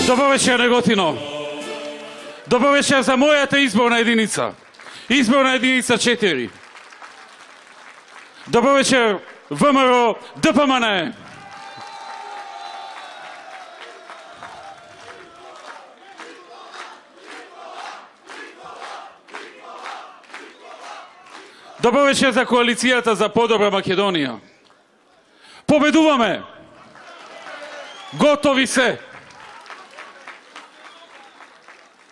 Добро вечер, Неготино. Добро вечер за мојата изборна единица. Изборна единица 4. Добро вечер, ВМРО ДПМН. Добро вечер за коалицијата за подобра Македонија. Победуваме! Готови се!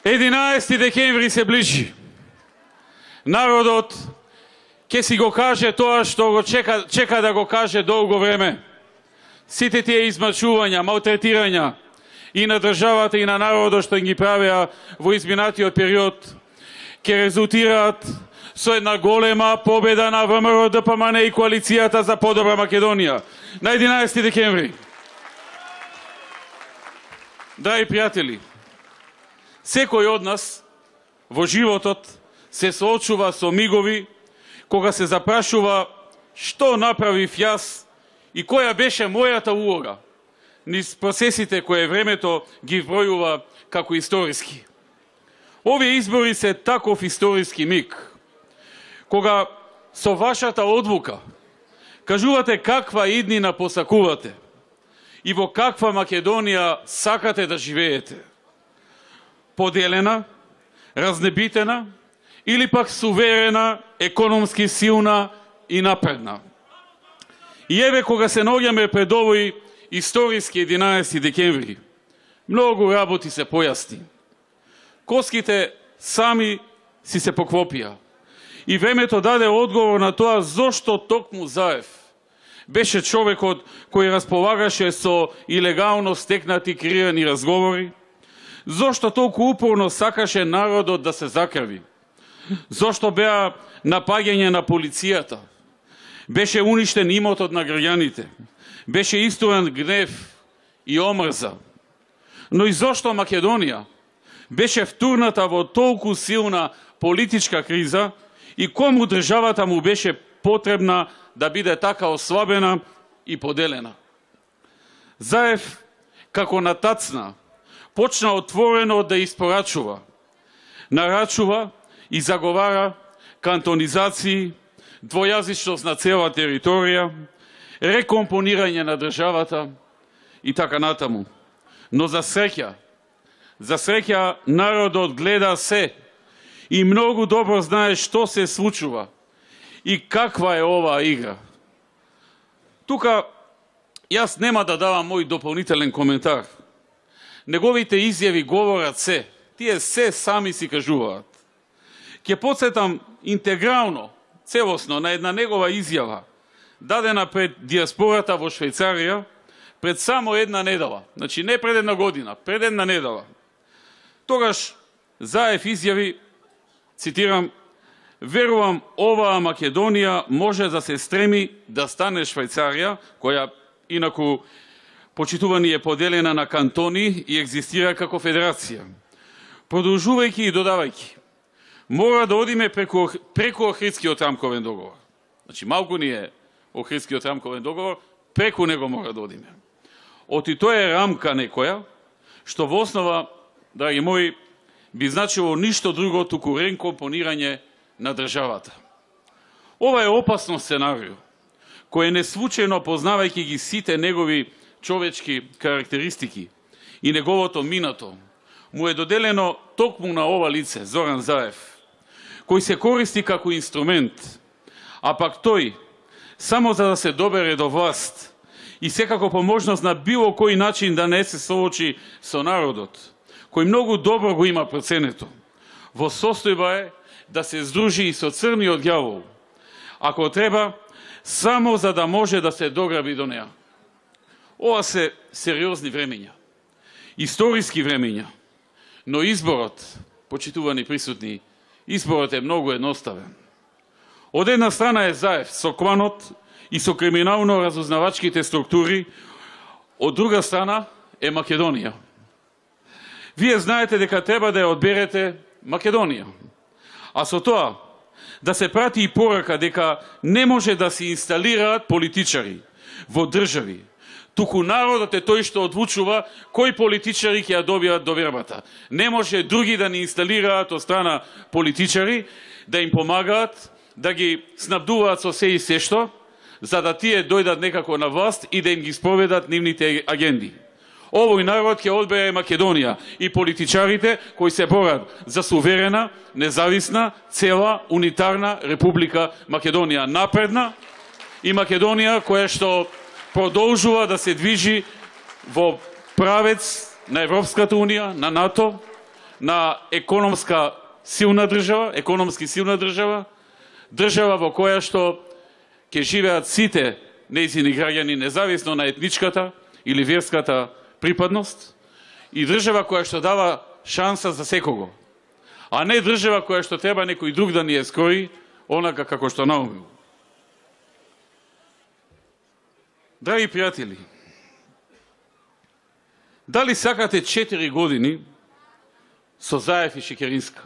11 декември се ближи. Народот ќе си го каже тоа што го чека да го каже долго време. Сите тие измачувања, малтретирања и на државата и на народот што ги правеа во изминатиот период ќе резултираат со една голема победа на ВМРО ДПМН и коалицијата за подобра Македонија на 11 декември. Драги пријатели, секој од нас во животот се соочува со мигови кога се запрашува што направив јас и која беше мојата улога низ процесите кои времето ги вбројува како историски. Овие избори се таков историски миг, кога со вашата одлука кажувате каква иднина посакувате и во каква Македонија сакате да живеете. Поделена, разнебитена или пак суверена, економски силна и напредна. И еве кога се наоѓаме пред овој историски 11 декември, многу работи се појасни. Коските сами си се поклопија. И времето даде одговор на тоа зошто токму Заев беше човекот кој располагаше со илегално стекнати криени разговори, зошто толку упорно сакаше народот да се закрви, зошто беа напаѓање на полицијата, беше уништен имотот на граѓаните, беше истурен гнев и омрза, но и зошто Македонија беше втурната во толку силна политичка криза и кому државата му беше потребна да биде така ослабена и поделена. Заев, како натацна, почна отворено да испорачува, нарачува и заговара кантонизации, двојазичност на цела територија, рекомпонирање на државата и така натаму. Но за среќа народот гледа се и многу добро знае што се случува и каква е оваа игра. Тука јас нема да давам мој дополнителен коментар. Неговите изјави говорат се. Тие се сами си кажуваат. Ќе потсетам интегрално, целосно на една негова изјава, дадена пред диаспората во Швајцарија, пред само една недела. Значи не пред една година, пред една недела. Тогаш Заев изјави, цитирам, верувам, оваа Македонија може да се стреми да стане Швајцарија, која инаку почитувани е поделена на кантони и екзистира како федерација. Продолжувајќи и додавајќи, мора да одиме преку Охридскиот рамковен договор. Значи, малку ни е Охридскиот рамковен договор, преку него мора да одиме. Оти тоа е рамка некоја, што во основа, драги мои, би значило ништо друго туку рекомпонирање на државата. Ова е опасно сценарио, кој неслучајно, познавајќи ги сите негови човечки карактеристики и неговото минато, му е доделено токму на ова лице, Зоран Заев, кој се користи како инструмент, а пак тој, само за да се добере до власт и секако по можност на било кој начин да не се соочи со народот, кој многу добро го има проценето, во состојба е да се здружи и со црниот ѓавол, ако треба, само за да може да се дограби до неа. Ова се сериозни времења, историски времења, но изборот, почитувани присутни, изборот е многу едноставен. Од една страна е Заев со кланот и со криминално-разузнавачките структури, од друга страна е Македонија. Вие знаете дека треба да ја одберете Македонија, а со тоа да се прати и порака дека не може да се инсталираат политичари во држави, Туку народот е тој што одлучува кои политичари ќе ја добијат довербата. Не може други да ни инсталираат од страна политичари, да им помагаат, да ги снабдуваат со се и се што, за да тие дојдат некако на власт и да им ги спроведат нивните агенди. Овој народ ќе одбере Македонија и политичарите кои се борат за суверена, независна, цела, унитарна Република Македонија, напредна и Македонија која што продолжува да се движи во правец на Европската Унија, на НАТО, на економски силна држава, држава во која што ќе живеат сите нејзини граѓани, независно на етничката или верската припадност, и држава која што дава шанса за секого, а не држава која што треба некој друг да ни ја скрои, онака како што наумил. Драги пријатели, дали сакате 4 години со Заев и Шекеринска?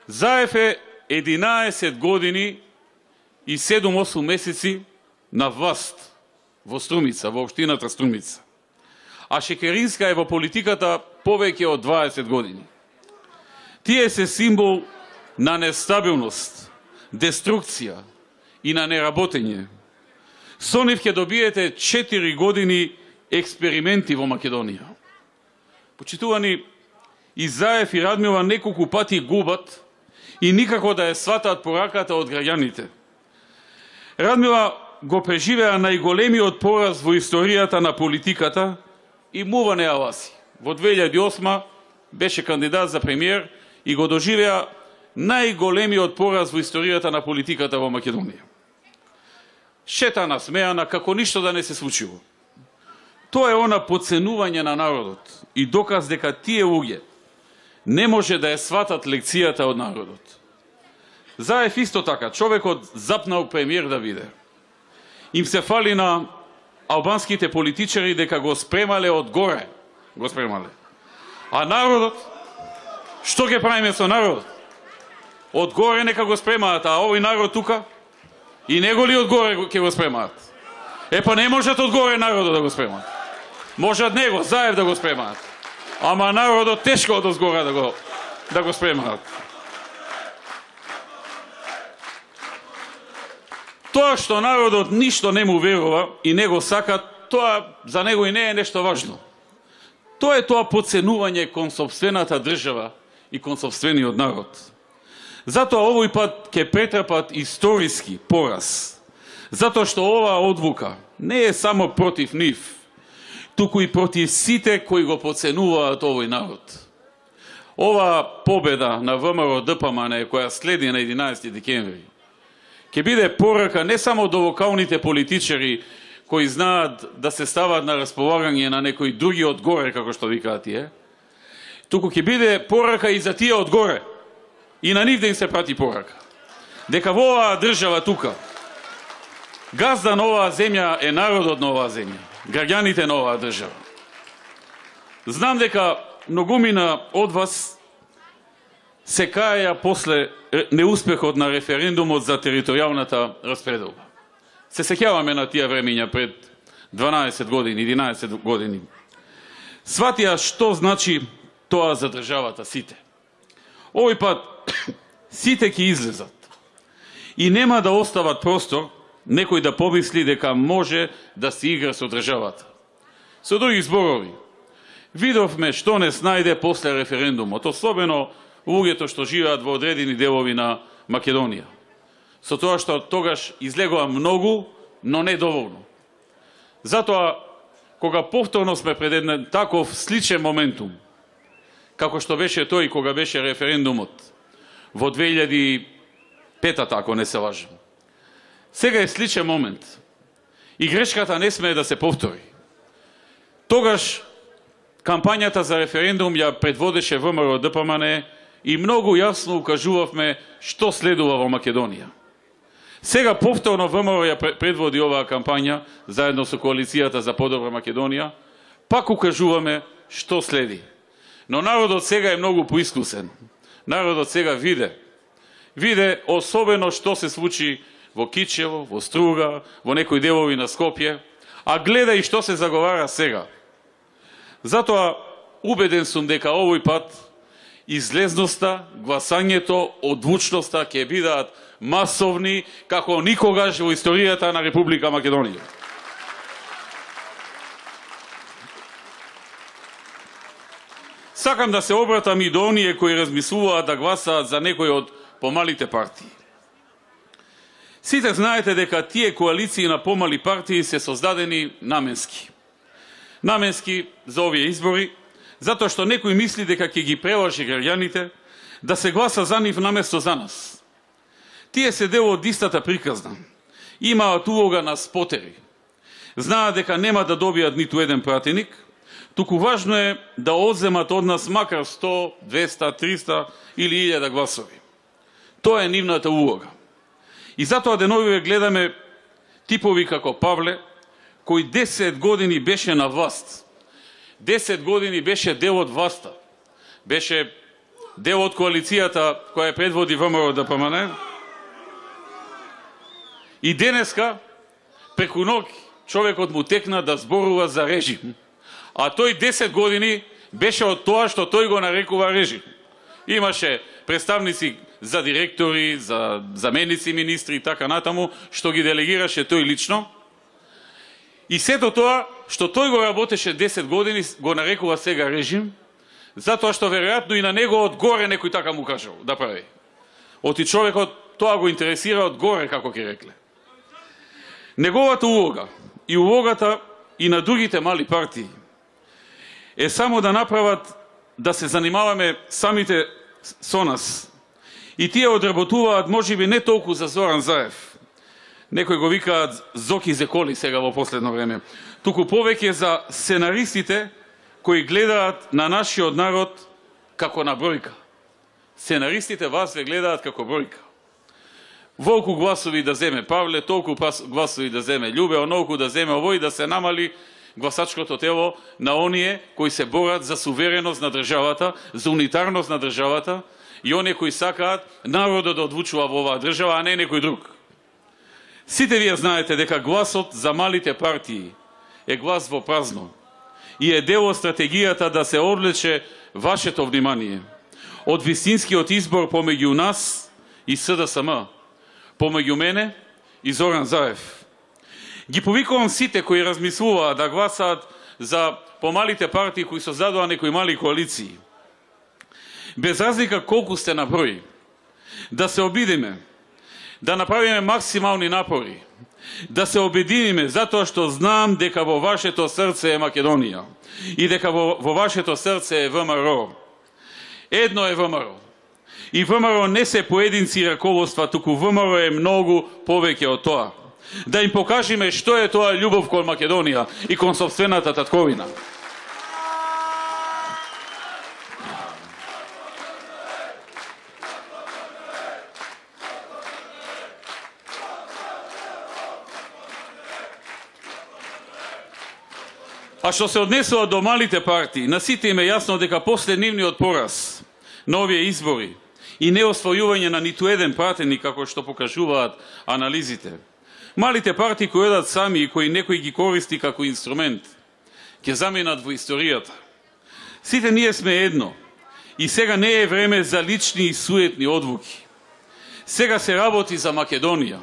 Заев е 11 години и 7-8 месеци на власт во Струмица, во општината Струмица. А Шекеринска е во политиката повеќе од 20 години. Тие се символ на нестабилност, деструкција и на неработење. Со нив ќе добиете 4 години експерименти во Македонија. Почитувани, и Заев и Радмила неколку пати губат и никако да ја сватат пораката од граѓаните. Радмила го преживеа најголемиот пораз во историјата на политиката и мува не ја ласи. Во 2008 беше кандидат за премиер и го доживеа најголемиот пораз во историјата на политиката во Македонија. Шета насмеана како ништо да не се случило. Тоа е она подценување на народот и доказ дека тие луѓе не може да ја сватат лекцијата од народот. Заев исто така, човекот запнал премиер да биде. Им се фали на албанските политичари дека го спремале од горе. Го спремале. А народот, што ќе правиме со народот? Од горе нека го спремаат, а овој народ тука? И него ли од горе ќе го спремаат? Па не можат од горе народот да го спремаат. Можат него, Заев да го спремаат. Ама народот тешко од озгора да го спремаат. Тоа што народот ништо не му верува и не го сака, тоа за него и не е нешто важно. Тоа е тоа подценување кон сопствената држава и кон сопствениот народ. Затоа овој пат ќе претрпат историски пораз. Затоа што оваа одлука не е само против нив, туку и против сите кои го подценуваат овој народ. Оваа победа на ВМРО ДПМН која следи на 11 декември ќе биде порака не само до локалните политичари кои знаат да се стават на располагање на некои други одгоре, како што викаат тие, туку ќе биде порака и за тие одгоре. И на нив да им се прати порака. Дека во оваа држава тука, газда на оваа земја е народот на оваа земја, граѓаните на оваа држава. Знам дека многумина од вас се каја после неуспехот на референдумот за територијалната распределба. Се сеќаваме на тие времења пред 12 години, 11 години. Сватија што значи тоа за државата сите. Овој пат сите ќе излезат и нема да остават простор некој да помисли дека може да се игра со државата. Со други зборови, видовме што не снајде после референдумот, особено луѓето што живеат во одредени делови на Македонија. Со тоа што тогаш излегува многу, но не доволно. Затоа, кога повторно сме пред еден таков сличен моментум, како што беше тој кога беше референдумот во 2005-та, ако не се лажам. Сега е сличен момент. И грешката не смее да се повтори. Тогаш кампањата за референдум ја предводеше ВМРО ДПМН и многу јасно укажувавме што следува во Македонија. Сега повторно ВМРО ја предводи оваа кампања заедно со коалицијата за подобра Македонија, пак укажуваме што следи. Но народот сега е многу поискусен. Народот сега виде особено што се случи во Кичево, во Струга, во некои делови на Скопје, а гледа и што се заговара сега. Затоа убеден сум дека овој пат излезноста, гласањето, одлучноста ќе бидат масовни како никогаш во историјата на Република Македонија. Сакам да се обратам и до оние кои размислуваат да гласаат за некои од помалите партии. Сите знаете дека тие коалиции на помали партии се создадени наменски. Наменски за овие избори, затоа што некој мисли дека ќе ги прелажи граѓаните да се гласа за нив наместо за нас. Тие се дел од истата приказна. Имаат улога на спотери. Знаат дека нема да добијат ниту еден пратеник, туку важно е да одземат од нас макар 100, 200, 300 или 1000 гласови. Тоа е нивната улога. И затоа деновиве гледаме типови како Павле, кој 10 години беше на власт. 10 години беше дел од власта. Беше дел од коалицијата која предводи ВМРО ДПМН. И денеска, преку ноќ, човекот му текна да зборува за режим. А тој 10 години беше од тоа што тој го нарекува режим. Имаше представници за директори, за заменици министри и така натаму, што ги делегираше тој лично. И сето тоа што тој го работеше 10 години, го нарекува сега режим, затоа што веројатно и на него одгоре некој така му кажал да прави. Оти човекот тоа го интересира одгоре, како ќе рекле. Неговата улога и улогата и на другите мали партии е само да направат да се занимаваме самите со нас. И тие одработуваат можеби не толку за Зоран Заев. Некои го викаат Зоки Зеколи сега во последно време. Туку повеќе за сценаристите кои гледаат на нашиот народ како на бројка. Сценаристите вас ве гледаат како бројка. Волку гласови да земе Павле, толку гласови да земе Љубе, онолку да земе овој, да се намали гласачкото тело на оние кои се борат за сувереност на државата, за унитарност на државата и оние кои сакаат народот да одлучува во оваа држава, а не некој друг. Сите вие знаете дека гласот за малите партии е глас во празно и е дел од стратегијата да се одвлече вашето внимание од вистинскиот избор помеѓу нас и СДСМ, помеѓу мене и Зоран Заев. Ги повикувам сите кои размислуваат да гласаат за помалите партии кои создадоа некои мали коалиции. Без разлика колку сте на број, да се обидиме, да направиме максимални напори, да се обединиме затоа што знам дека во вашето срце е Македонија и дека во вашето срце е ВМРО. Едно е ВМРО. И ВМРО не се поединци и раководства, туку ВМРО е многу повеќе од тоа. Да им покажеме што е тоа љубов кон Македонија и кон сопствената татковина. А што се однесува до малите партии, на сите им е јасно дека после нивниот пораз на овие избори и неосвојување на ниту еден пратеник, како што покажуваат анализите, малите партии кои одат сами и кои некој ги користи како инструмент, ќе заминат во историјата. Сите ние сме едно и сега не е време за лични и суетни одлуки. Сега се работи за Македонија,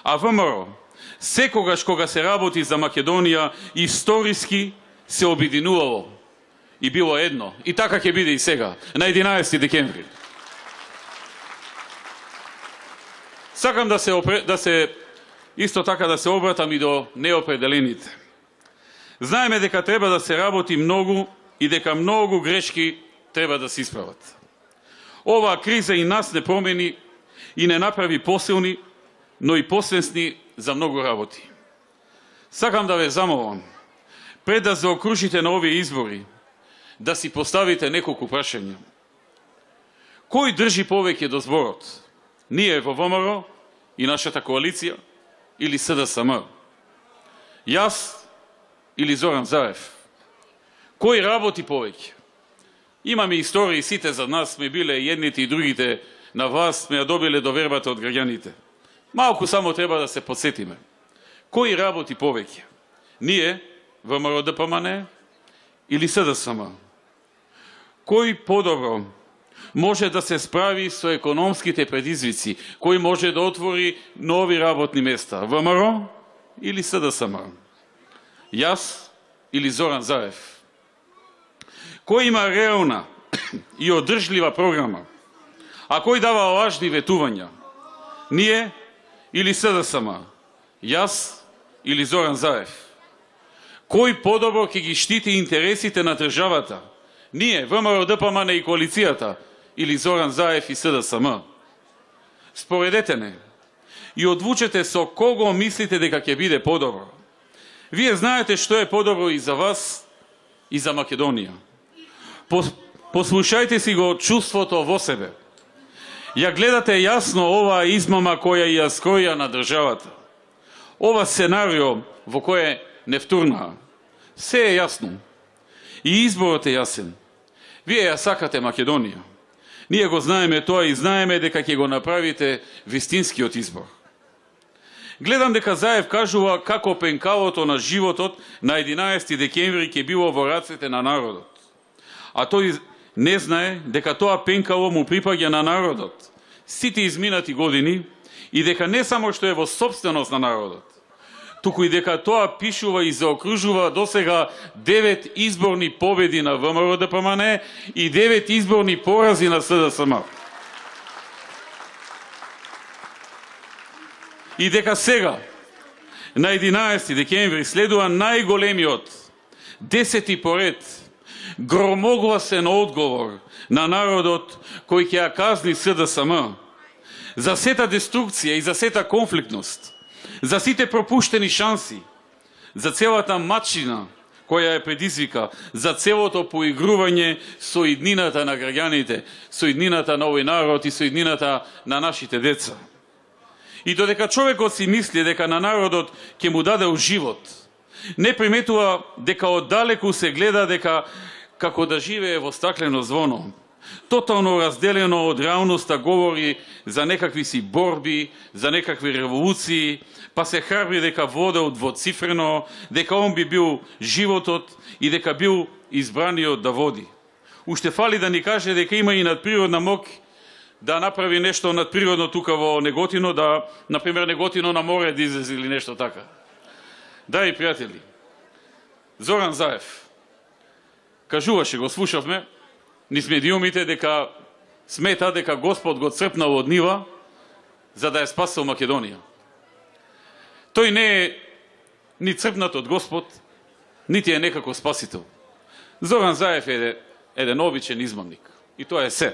а ВМРО секогаш кога се работи за Македонија историски се обединувало и било едно. И така ќе биде и сега, на 11 декември. Сакам исто така да се обратам и до неопределените. Знаеме дека треба да се работи многу и дека многу грешки треба да се исправат. Оваа криза и нас не промени и не направи посилни, но и посвесни за многу работи. Сакам да ве замолам, пред да заокружите на овие избори, да си поставите неколку прашања. Кој држи повеќе до зборот? Ние во ВМРО и нашата коалиција или СДСМ? Јас или Зоран Заев? Кој работи повеќе? Имаме истории, сите за нас сме биле едните и другите на власт, сме ја добиле довербата од граѓаните. Малку само треба да се подсетиме. Кој работи повеќе? Ние, ВМРО ДПМН или СДСМ? Кој подобро може да се справи со економските предизвици? Кој може да отвори нови работни места? ВМРО или СДСМ? Јас или Зоран Заев? Кој има реална и одржлива програма? А кој дава лажни ветувања? Ние или СДСМ? Јас или Зоран Заев? Кој подобро ќе ги штити интересите на државата? Ние, ВМРО ДПМН и коалицијата, или Зоран Заев и СДСМ? Споредете не и одлучете со кого мислите дека ќе биде подобро. Вие знаете што е подобро и за вас, и за Македонија. Послушајте си го чувството во себе. Ја гледате јасно оваа измама која ја скроја на државата. Ова сценарио во кое не втурнаа. Се е јасно. И изборот е јасен. Вие ја сакате Македонија. Ние го знаеме тоа и знаеме дека ќе го направите вистинскиот избор. Гледам дека Заев кажува како пенкалото на животот на 11 декември ќе било во рацете на народот. А тој не знае дека тоа пенкало му припаѓа на народот сите изминати години и дека не само што е во собственост на народот, туку и дека тоа пишува и заокружува досега 9 изборни победи на ВМРО ДПМН и 9 изборни порази на СДСМ. И дека сега, на 11 декември, следува најголемиот, 10-ти поред, громогласен одговор на народот кој ќе ја казни СДСМ за сета деструкција и за сета конфликтност, за сите пропуштени шанси, за целата матчина која ја предизвика, за целото поигрување со иднината на граѓаните, со иднината на овој народ и со иднината на нашите деца. И додека човекот си мисли дека на народот ќе му даде живот, не приметува дека оддалеку се гледа дека како да живее во стаклено звоно, тотално разделено од реалноста, говори за некакви си борби, за некакви револуции, па се храбри дека водел двоцифрено, дека он би бил животот и дека бил избраниот да води. Уште фали да ни каже дека има и надприродна мок да направи нешто надприродно тука во Неготино, да, например, Неготино на море да излезе или нешто така. Драги пријатели, Зоран Заев кажуваше, го слушавме, низ медиумите, дека смета дека Господ го црпнал од нива за да ја спасил Македонија. Тој не е ни црпнат од Господ, нити е некако спасител. Зоран Заев е еден обичен измамник. И тоа е се.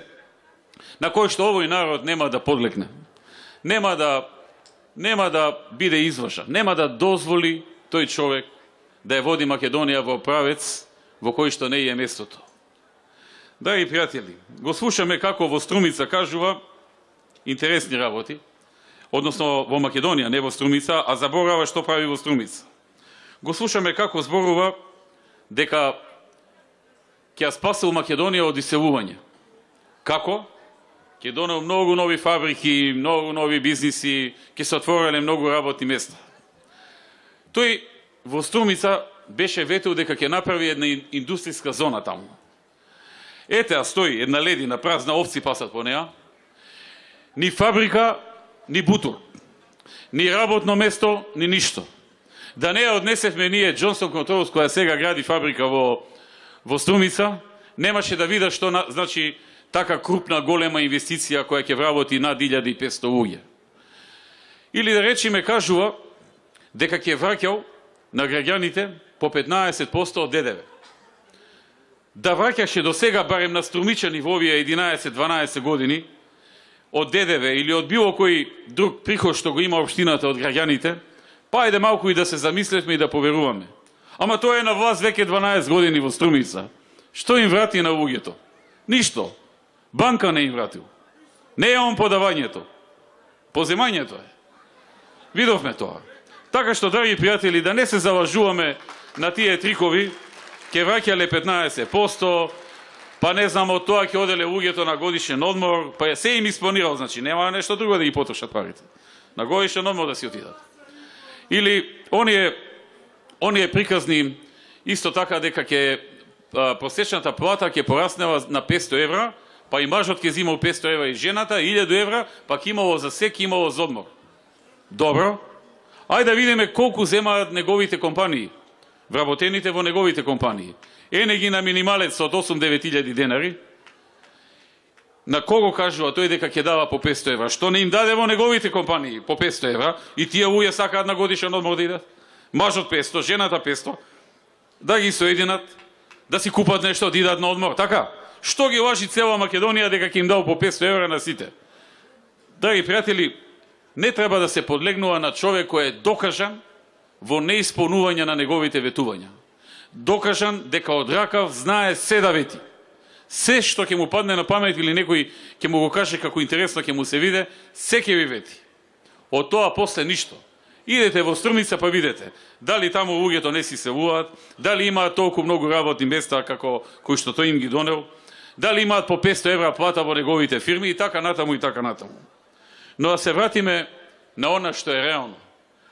На кој што овој народ нема да подлегне. Нема да биде извршен. Нема да дозволи тој човек да ја води Македонија во правец во кој што не е местото. Драги пријатели, го слушаме како во Струмица кажува интересни работи, односно во Македонија, не во Струмица, а заборава што прави во Струмица. Го слушаме како зборува дека ќе ја спасил Македонија од иселување. Како? Ќе донел многу нови фабрики, многу нови бизниси, ќе се отвореле многу работни места. Тој во Струмица беше ветил дека ќе направи една индустријска зона таму. Ете, а стои една ледина празна, овци пасат по неа. Ни фабрика, ни бутур. Ни работно место, ни ништо. Да не ја однесевме ние Джонсон Контролс, која сега гради фабрика во Струмица, немаше да вида што значи така крупна, голема инвестиција која ќе вработи над 1500 луѓе. Или да речиме кажува дека ќе враќал на граѓаните по 15% од ДДВ. Да враќаше до сега барем на струмичани во овие 11-12 години од ДДВ или од било кој друг приход што го има општината од граѓаните, па ајде малку и да се замислевме и да поверуваме. Ама тоа е на власт веќе 12 години во Струмица. Што им врати на луѓето? Ништо. Банка не им вратил. Не е он подавањето. Поземањето е. Видовме тоа. Така што, драги пријатели, да не се залажуваме на тие трикови, ќе враќале 15%, па не знам, од тоа ќе оделе луѓето на годишен одмор, па се им испланирал, значи нема нешто друго да ги потрошат парите. На годишен одмор да си отидат. Или оние приказни исто така дека ќе просечната плата ќе пораснела на 500 евра, па и мажот ќе зимал 500 евра и жената 1000 евра, пак имало за сек, имало за одмор. Добро. Ајде да видиме колку земаат неговите компании, вработените во неговите компании. Ене ги на минималец од 8-9 илјади денари. На кого кажува тој дека ќе дава по 500 евра? Што не им даде во неговите компании по 500 евра и тие луѓе сакаат на годишен одмор да идат? Мажот 500, жената 500, да ги соединат, да си купат нешто, да идат на одмор, така? Што ги лажи цела Македонија дека ќе им дал по 500 евра на сите? Драги пријатели, не треба да се подлегнува на човек кој е докажан во неисполнување на неговите ветувања. Докажан дека од ракав знае се да вети. Се што ќе му падне на памет или некој ќе му го каже како интересно ќе му се виде, се ќе ви вети. Од тоа после ништо. Идете во Струмица па видете дали таму луѓето не си селуваат, дали имаат толку многу работни места како кои што тој им ги донел, дали имаат по 500 евра плата во неговите фирми и така натаму и така натаму. Но да се вратиме на она што е реално.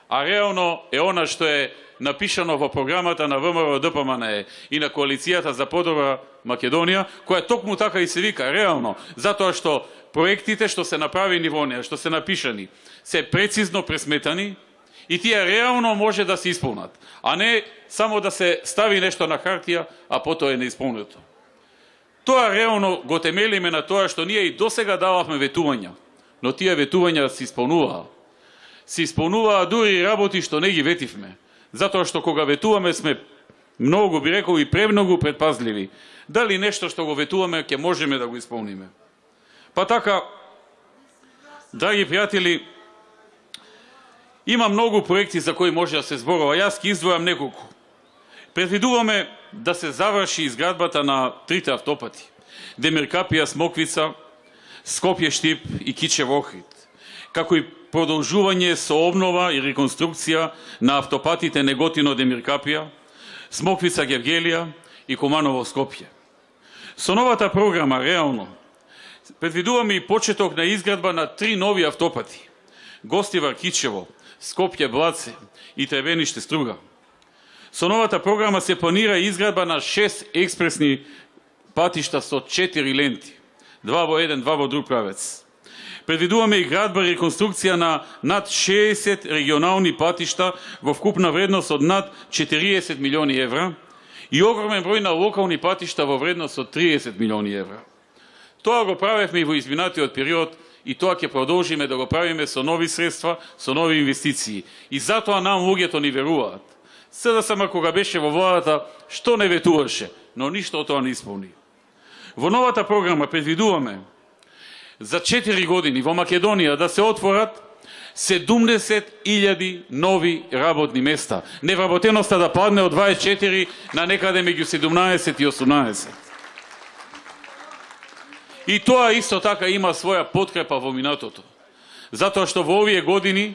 А реално е она што е напишано во програмата на ВМРО ДПМНЕ и на Коалицијата за подобра Македонија, која токму така и се вика реално, затоа што проектите што се направени во неа, што се напишани, се прецизно пресметани и тие реално може да се исполнат, а не само да се стави нешто на хартија, а потоа е неисполнето. Тоа реално го темелиме на тоа што ние и досега дававме ветувања, но тие ветувања се исполнуваа. Се исполнуваа дури и работи што не ги ветивме, затоа што кога ветуваме сме многу, би рекол, и премногу предпазливи. Дали нешто што го ветуваме ќе можеме да го исполниме. Па така, драги пријатели, има многу проекти за кои може да се зборува. Јас ќе издвојам неколку. Предвидуваме да се заврши изградбата на 3 автопати. Демиркапија, Смоквица, Скопје Штип и Кичево Охрид. Како и продолжување со обнова и реконструкција на автопатите Неготино Демиркапија, Смоквица Гевгелија и Куманово Скопје. Со новата програма реално предвидуваме и почеток на изградба на 3 нови автопати: Гостивар Кичево, Скопје Блаце и Требениште Струга. Со новата програма се планира изградба на 6 експресни патишта со 4 ленти, 2 во еден, 2 во друг правец. Предвидуваме и градба и реконструкција на над 60 регионални патишта во вкупна вредност од над 40 милиони евра и огромен број на локални патишта во вредност од 30 милиони евра. Тоа го правевме и во изминатиот период и тоа ќе продолжиме да го правиме со нови средства, со нови инвестиции. И затоа нам луѓето ни веруваат. СДСМ кога беше во владата, што не ветуваше, но ништо од тоа не исполни. Во новата програма предвидуваме за 4 години во Македонија да се отворат 70.000 нови работни места. Невработеноста да падне од 24 на некаде меѓу 17 и 18. И тоа исто така има своја подкрепа во минатото. Затоа што во овие години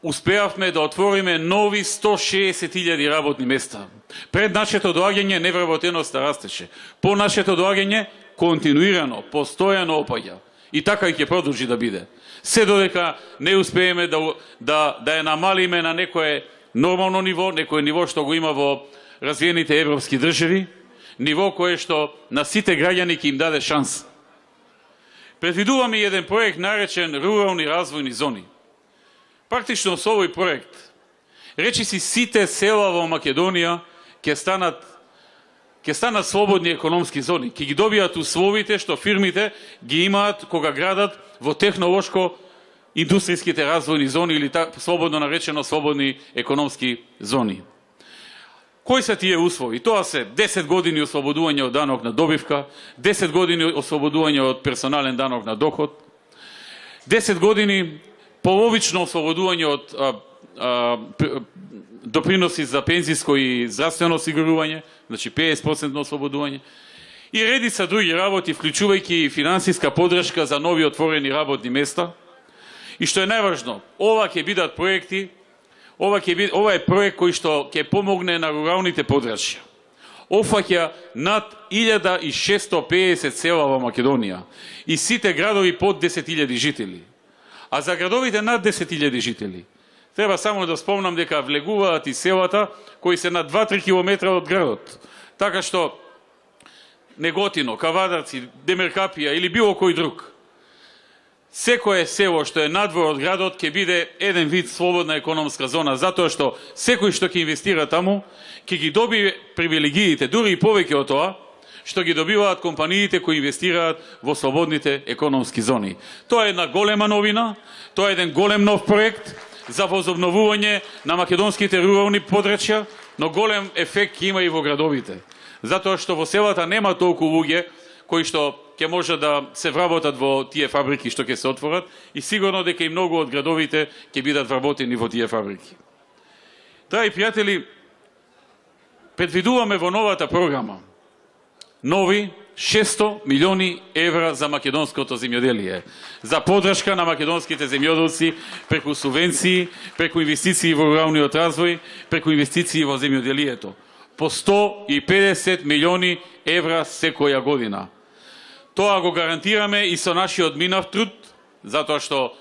успеавме да отвориме нови 160.000 работни места. Пред нашето доаѓање невработеноста растеше. По нашето доаѓање континуирано, постојано опаѓа. И така и ќе продолжи да биде. Се додека не успееме да ја намалиме на некое нормално ниво, некое ниво што го има во развиените европски држави, ниво кое што на сите граѓани ќе им даде шанс. Предвидуваме еден проект наречен Рурални развојни зони. Практично со овој проект, речиси сите села во Македонија ќе станат слободни економски зони, ќе ги добијат условите што фирмите ги имаат кога градат во технолошко индустријските развојни зони или слободно наречено слободни економски зони. Кои се тие услови? Тоа се 10 години ослободување од данок на добивка, 10 години ослободување од персонален данок на доход, 10 години половично ослободување од доприноси за пензиско и здравствено осигурување, значи 50% ослободување, и редица други работи, вклучувајќи и финансиска поддршка за нови отворени работни места. И што е најважно, ова ќе бидат проекти, ова е проект кој што ќе помогне на руралните подрачја. Офаќа над 1650 села во Македонија и сите градови под 10.000 жители. А за градовите над 10.000 жители, треба само да спомнам дека влегуваат и селата кои се на 2-3 километра од градот. Така што Неготино, Кавадарци, Демеркапија или било кој друг, секое село што е надвор од градот ќе биде еден вид слободна економска зона, затоа што секој што ќе инвестира таму ќе ги доби привилегиите, дури и повеќе од тоа што ги добиваат компаниите кои инвестираат во слободните економски зони. Тоа е една голема новина, тоа е еден голем нов проект за возобновување на македонските рурални подрачја, но голем ефект има и во градовите. Затоа што во селата нема толку луѓе кои што ќе може да се вработат во тие фабрики што ќе се отворат и сигурно дека и многу од градовите ќе бидат вработени во тие фабрики. Драги пријатели, предвидуваме во новата програма нови 600 милиони евра за македонското земјоделие, за подршка на македонските земјоделци преку субвенции, преку инвестиции во руралниот развој, преку инвестиции во земјоделието. По 150 милиони евра секоја година. Тоа го гарантираме и со нашиот минав труд, затоа што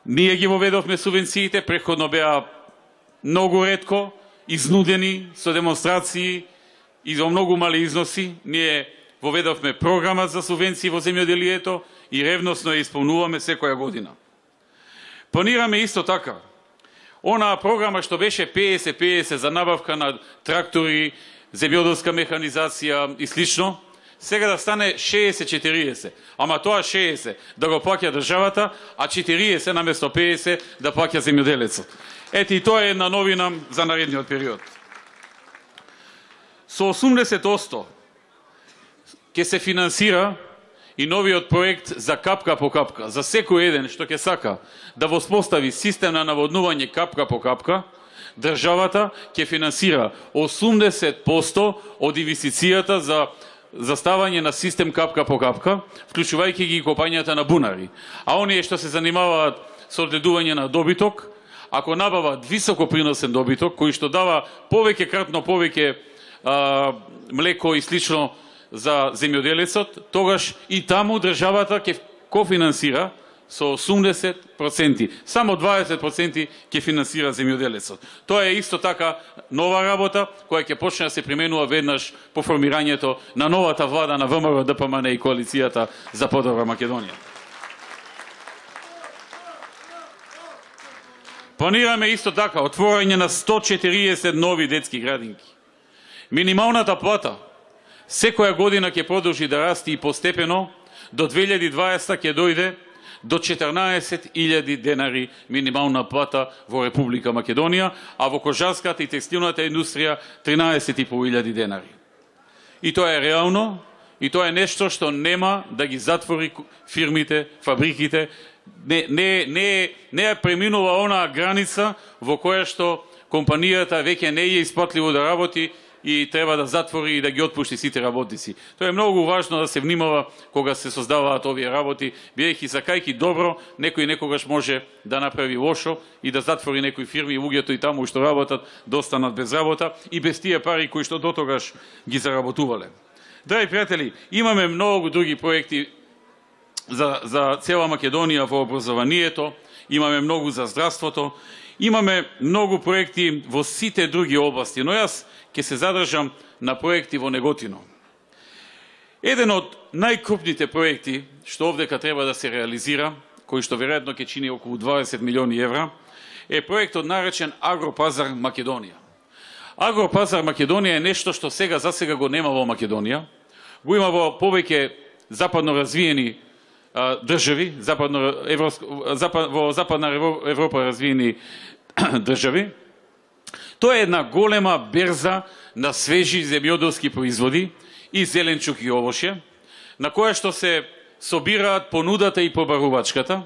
ние ги воведовме субвенциите, претходно беа многу ретко изнудени со демонстрации и во многу мали износи. Ние воведовме програма за субвенции во земјоделието и ревносно ја исполнуваме секоја година. Планираме исто така онаа програма што беше 50-50 за набавка на трактори, земјоделска механизација и слично, сега да стане 60-40. Ама тоа 60 да го плаќа државата, а 40 наместо 50 да плаќа земјоделецот. Ете и тоа е една новина за наредниот период. Со 80% ќе се финансира и новиот проект за капка по капка. За секој еден што ќе сака да воспостави систем на наводнување капка по капка, државата ќе финансира 80% од инвестицијата за ставање на систем капка по капка, вклучувајќи ги копањата на бунари. А оние што се занимаваат со одгледување на добиток, ако набават високо приносен добиток, кој што дава кратно повеќе млеко и слично за земјоделецот, тогаш и таму државата ќе кофинансира со 80%. Само 20% ќе финансира земјоделецот. Тоа е исто така нова работа која ќе почне да се применува веднаш по формирањето на новата влада на ВМРО, ДПМН и коалицијата за подобра Македонија. Планираме исто така отворање на 140 нови детски градинки. Минималната плата секоја година ќе продолжи да расти и постепено до 2020 ќе дојде до 14.000 денари минимална плата во Република Македонија, а во кожарската и текстилната индустрија 13.500 денари. И тоа е реално, и тоа е нешто што нема да ги затвори фирмите, фабриките, не е преминува онаа граница во која што компанијата веќе не е исплатливо да работи и треба да затвори и да ги отпушти сите работници. Тоа е многу важно да се внимава кога се создаваат овие работи, бидејќи сакајќи добро, некој некогаш може да направи лошо и да затвори некои фирми и луѓето и таму што работат да останат без работа и без тие пари кои што дотогаш ги заработувале. Драги пријатели, имаме многу други проекти за цела Македонија во образованието, имаме многу за здравството, имаме многу проекти во сите други области, но јас ќе се задржам на проекти во Неготино. Еден од најкрупните проекти што овдека треба да се реализира, кој што веројатно ќе чини околу 20 милиони евра, е проектот наречен Агропазар Македонија. Агропазар Македонија е нешто што за сега го нема во Македонија, го има во повеќе западно развиени држави, во западна Европа развиени држави. Тоа е една голема берза на свежи земјоделски производи и зеленчук и овошје, на која што се собираат понудата и побарувачката,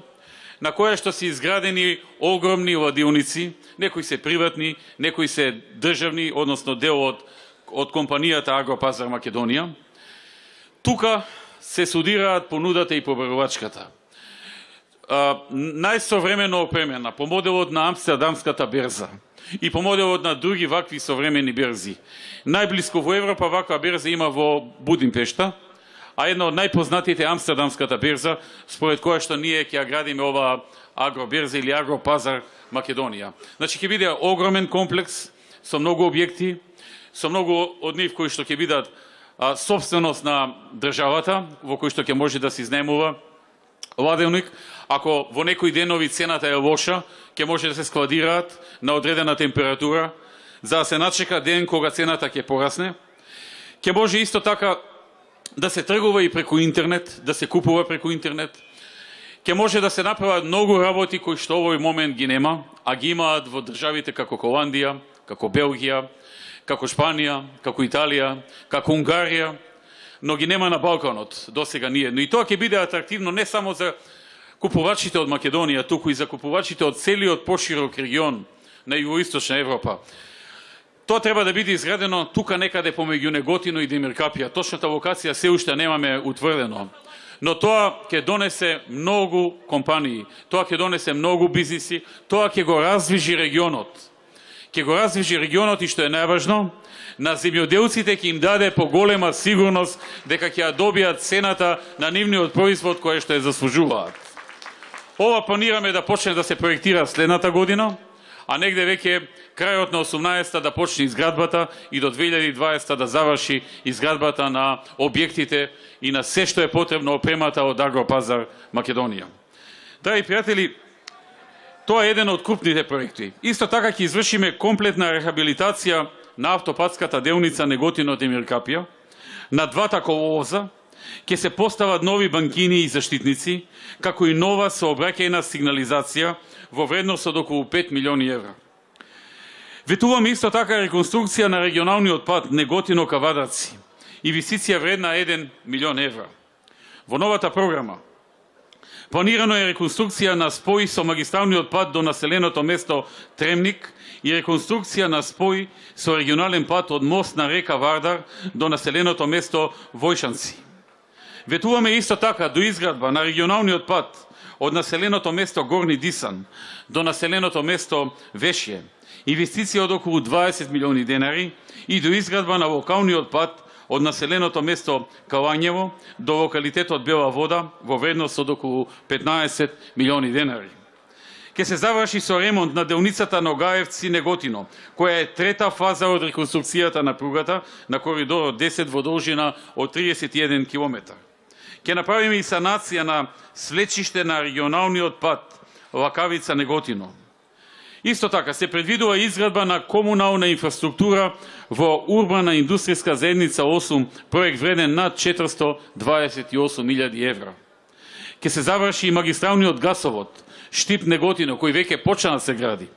на која што се изградени огромни ладилници, некои се приватни, некои се државни, односно дел од компанијата Агропазар Македонија. Тука се судираат понудата и побарувачката. Најсовремено опремена, по моделот на Амстердамската берза и по моделот на други вакви современи берзи. Најблиско во Европа ваква берза има во Будимпешта, а една од најпознатите Амстердамската берза, според која што ние ќе ја градиме оваа агроберза или агропазар Македонија. Значи ќе биде огромен комплекс со многу објекти, со многу од нив кои што ќе бидат собственост на државата, во кој што ќе може да се изнаемува ладилник. Ако во некои денови цената е лоша, ќе може да се складираат на одредена температура, за да се начека ден кога цената ќе порасне. Ќе може исто така да се тргува и преку интернет, да се купува преку интернет. Ќе може да се направат многу работи кои што овој момент ги нема, а ги имаат во државите како Холандија, како Белгија, како Шпанија, како Италија, како Унгарија, но ги нема на Балканот досега ние. Но и тоа ќе биде атрактивно не само за купувачите од Македонија, туку и за купувачите од целиот поширок регион на Југоисточна Европа. Тоа треба да биде изградено тука некаде помеѓу Неготино и Демиркапија. Точната локација се уште немаме утврдено. Но тоа ќе донесе многу компании, тоа ќе донесе многу бизниси, тоа ќе го раздвижи регионот. Ќе го раздвижи регионот и што е најважно, на земјоделците ќе им даде поголема сигурност дека ќе ја добијат цената на нивниот производ кој што ја заслужуваат. Ова планираме да почне да се проектира следната година, а негде веќе крајот на 18-та да почне изградбата и до 2020 да заврши изградбата на објектите и на се што е потребно опремата од Агропазар Македонија. Драги пријатели, тоа е еден од крупните проекти. Исто така ќе извршиме комплетна рехабилитација на автопатската делница Неготино-Демиркапија, на двата коловоза, ќе се постават нови банкини и заштитници, како и нова сообраќајна сигнализација во вредност од околу 5 милиони евра. Ветуваме исто така реконструкција на регионалниот пат Неготино-Кавадарци, инвестиција вредна 1 милион евра. Во новата програма планирано е реконструкција на спој со магистралниот пат до населеното место Тремник и реконструкција на спој со регионален пат од мост на река Вардар до населеното место Војшанци. Ветуваме исто така до изградба на регионалниот пат од населеното место Горни Дисан до населеното место Вешје, инвестиција од околу 20 милиони денари, и до изградба на локалниот пат од населеното место Калањево до локалитетот Бела Вода во вредност од околу 15 милиони денари. Ке се заврши со ремонт на делницата Ногаевци-Неготино, која е трета фаза од реконструкцијата на пругата на коридорот 10 во должина од 31 км. Ке направиме и санација на свлечиште на регионалниот пат Лакавица-Неготино. Исто така се предвидува изградба на комунална инфраструктура во урбана индустријска заедница 8, проект вреден над 428.000 евра. Ке се заврши и магистралниот гасовод Штип-Неготино, кој веќе почна да се гради,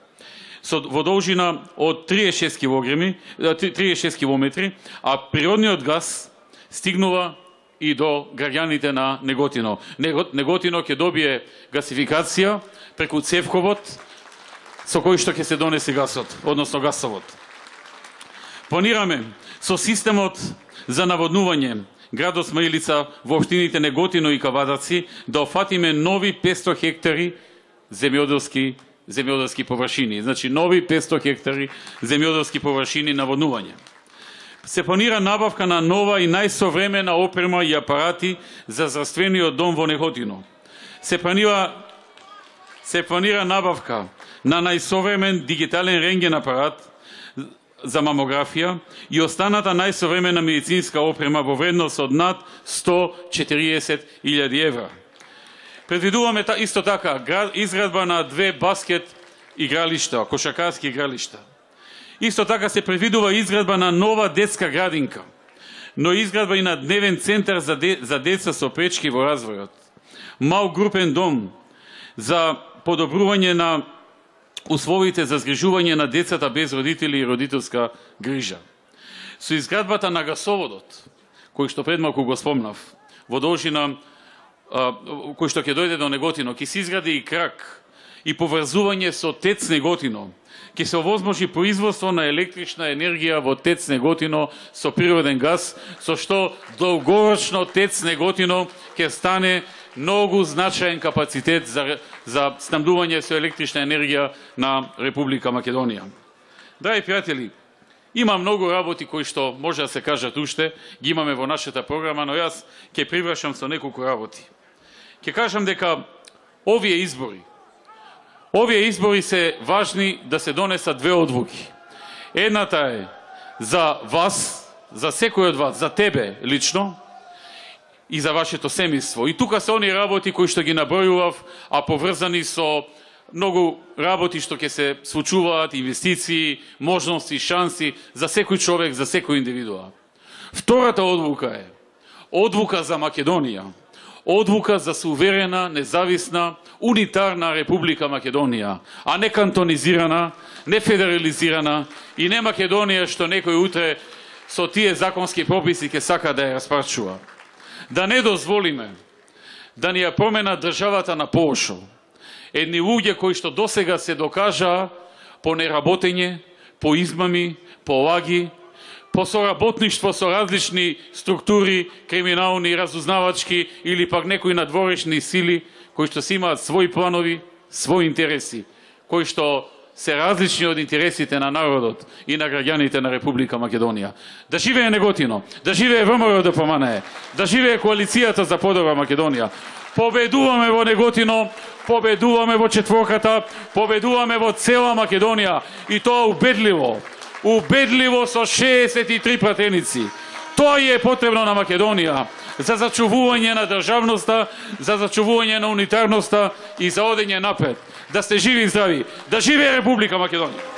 во должина од 36 км, а природниот газ стигнува и до граѓаните на Неготино. Неготино ќе добие гасификација преку цевковод со кој што ќе се донесе гасот, односно гасовод. Планираме со системот за наводнување градот Смаилица во општините Неготино и Кавадарци да офатиме нови 500 хектари земјоделски површини. Значи нови 500 хектари земјоделски површини наводнување. Се планира набавка на нова и најсовремена опрема и апарати за здравствениот дом во Неготино. Се планира набавка на најсовремен дигитален рентген апарат за мамографија и останата најсовремена медицинска опрема во вредност од над 140.000 евра. Предвидуваме исто така изградба на 2 баскет игралишта, кошаркарски игралишта. Исто така се предвидува изградба на нова детска градинка, но изградба и на дневен центар за деца со пречки во развојот. Мал групен дом за подобрување на условите за згрижување на децата без родители и родителска грижа. Со изградбата на гасоводот, кој што пред малку го спомнав, во должина кој што ќе дојде до Неготино, ќе се изгради и крак и поврзување со ТЕЦ Неготино. Ќе се овозможи производство на електрична енергија во ТЕЦ Неготино со природен газ, со што долгорочно ТЕЦ Неготино ќе стане многу значаен капацитет за снабдување со електрична енергија на Република Македонија. Драги пријатели, има многу работи кои што може да се кажат уште, ги имаме во нашата програма, но јас ќе привршам со неколку работи. Ќе кажам дека овие избори Овие избори се важни да се донесат две одлуки. Едната е за вас, за секој од вас, за тебе лично и за вашето семејство. И тука се они работи кои што ги набројував, а поврзани со многу работи што ќе се случуваат, инвестиции, можности, шанси за секој човек, за секој индивидуа. Втората одлука е одлука за Македонија. Одлука за суверена, независна, унитарна Република Македонија, а не кантонизирана, не федерализирана и не Македонија што некој утре со тие законски прописи ќе сака да ја распарчува. Да не дозволиме да ни ја промена државата на полошо. Едни луѓе кои што досега се докажаа по неработење, по измами, по лаги, по соработништво со различни структури, криминални, разузнавачки или пак некои надворешни сили кои што си имаат своји планови, своји интереси, кои што се различни од интересите на народот и на граѓаните на Република Македонија. Да живее Неготино, да живее ВМРО ДПМНЕ, да живее коалицијата за подобра Македонија. Победуваме во Неготино, победуваме во четворката, победуваме во цела Македонија и тоа убедливо. Убедливо со 63 пратеници. Тоа е потребно на Македонија за зачувување на државноста, за зачувување на унитарноста и за одење напред. Да сте живи и здрави. Да живее Република Македонија.